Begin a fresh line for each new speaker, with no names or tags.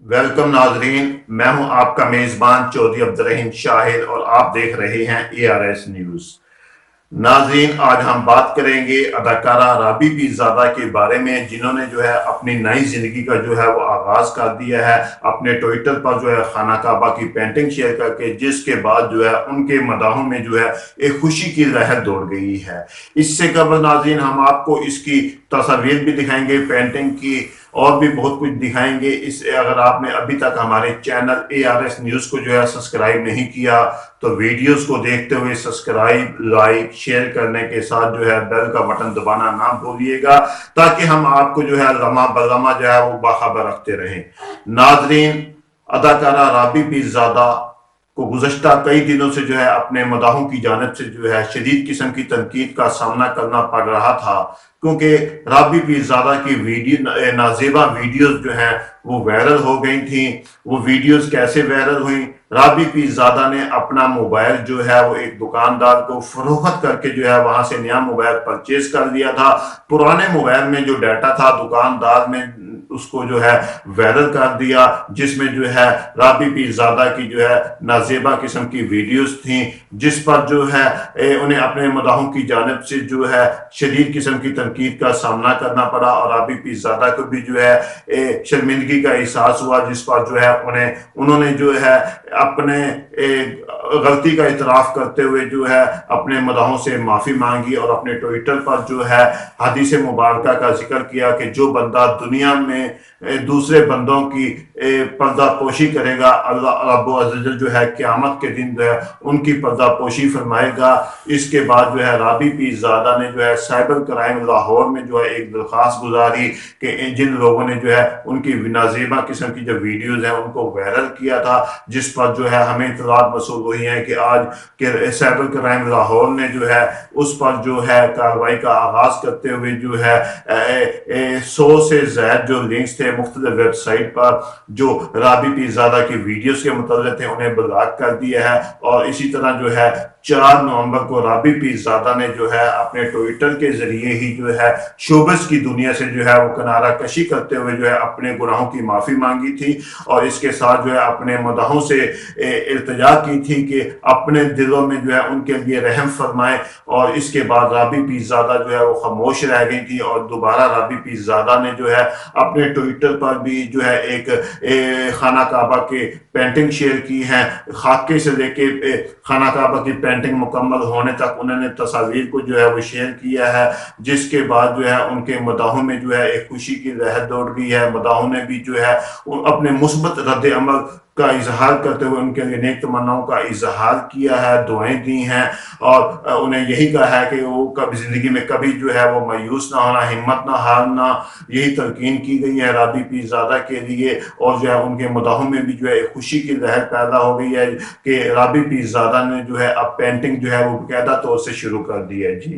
Welcome नाजरीन। मैं हूं आपका मेजबान चौधरी अब्दुर्रहीम शाहिद और आप देख रहे हैं ARS न्यूज। नाजरीन, आज हम बात करेंगे अदाकारा राबी पीरजादा के बारे में, जिन्होंने जो है अपनी नई जिंदगी का जो है वो आगाज कर दिया है अपने ट्विटर पर जो है खाना काबा की पेंटिंग शेयर करके, जिसके बाद जो है उनके मदाहों में जो है एक खुशी की लहर दौड़ गई है। इससे कबल नाजरीन हम आपको इसकी तस्वीर भी दिखाएंगे पेंटिंग की, और भी बहुत कुछ दिखाएंगे। इस अगर आपने अभी तक हमारे चैनल ARS न्यूज को जो है सब्सक्राइब नहीं किया तो वीडियोस को देखते हुए सब्सक्राइब, लाइक, शेयर करने के साथ जो है बेल का बटन दबाना ना भूलिएगा, ताकि हम आपको जो है लम्हा बलम्हा जो है वो बाखबर रखते रहें। नाजरीन, अदाकारा राबी पीरजादा को गुज़श्ता कई दिनों से जो है अपने मदाहों की जानिब से जो है शदीद किस्म की तनकीद का सामना करना पड़ रहा था, क्योंकि राबी पीरजादा की नाजेबा वीडियोस जो हैं वो वायरल हो गई थी। वो वीडियोस कैसे वायरल हुई? राबी पीरजादा ने अपना मोबाइल जो है वो एक दुकानदार को फरोख्त करके जो है वहां से नया मोबाइल परचेज कर लिया था। पुराने मोबाइल में जो डाटा था दुकानदार ने उसको जो है वायरल कर दिया, जिसमें जो है राबी पीरजादा की जो है नाजेबा किस्म की वीडियोस थी, जिस पर जो है उन्हें अपने मदाहों की जानिब से जो है शदीद किस्म की तनकीद का सामना करना पड़ा, और राबी पीरजादा को भी जो है शर्मिंदगी का एहसास हुआ, जिस पर जो है उन्होंने जो है अपने गलती का इतराफ करते हुए जो है अपने मदाहों से माफी मांगी, और अपने ट्विटर पर जो है हदीस मुबारका का जिक्र किया कि जो बंदा दुनिया में दूसरे बंदों की पर्दापोशी करेगा, अल्लाह रब्बुल अज़्ज़ल जो है क़यामत के दिन जो है उनकी पर्दापोशी फरमाएगा। इसके बाद जो है राबी पीरजादा ने जो है साइबर क्राइम लाहौर में जो है एक दरख्वास्त गुजारी कि जिन लोगों ने जो है उनकी नाज़ेबा किस्म की जो वीडियोज हैं उनको वायरल किया था, जिस पर जो है हमें इत्तलात मसूल हुई है कि आज के साइबर क्राइम लाहौर ने जो है उस पर जो है कार्रवाई का आगाज करते हुए जो है 100 से ज्यादा जो लिंक्स थे मुख्तलिफ वेबसाइट पर जो राबी पीरजादा की वीडियोस के मुतल्लिक़ थे उन्हें ब्लॉक कर दिया है। और इसी तरह जो है 4 नवंबर को राबी पीरजादा ने जो है अपने ट्विटर के जरिए ही जो है शोबिस की दुनिया से जो है वो किनारा कशी करते हुए जो है अपने गुनाहों की माफी मांगी थी, और इसके साथ जो है अपने मदाहों से इल्तिजा की थी कि अपने दिलों में जो है उनके लिए रहम फरमाए। और इसके बाद राबी पीरजादा जो है वो खामोश रह गई थी, और दोबारा राबी पीरजादा ने जो है अपने ट्विटर पर भी जो है एक खाना काबा के पेंटिंग शेयर की है। खाके से लेके खाना काबा की पेंटिंग मुकम्मल होने तक उन्होंने तस्वीर को जो है वो शेयर किया है, जिसके बाद जो है उनके मदाहों में जो है एक खुशी की लहर दौड़ गई है। मदाहों ने भी जो है अपने मुस्बत रद्द अमल का इजहार करते हुए उनके लिए नेक तमन्नाओं का इजहार किया है, दुआएं दी हैं, और उन्हें यही कहा है कि वो कभी जिंदगी में कभी जो है वो मायूस ना होना, हिम्मत ना हारना, यही तलकीन की गई है राबी पीरजादा के लिए। और जो है उनके मदाहों में भी जो है खुशी की लहर पैदा हो गई है कि राबी पीरजादा ने जो है अब पेंटिंग जो है वो बाकायदा तौर से शुरू कर दी है। जी।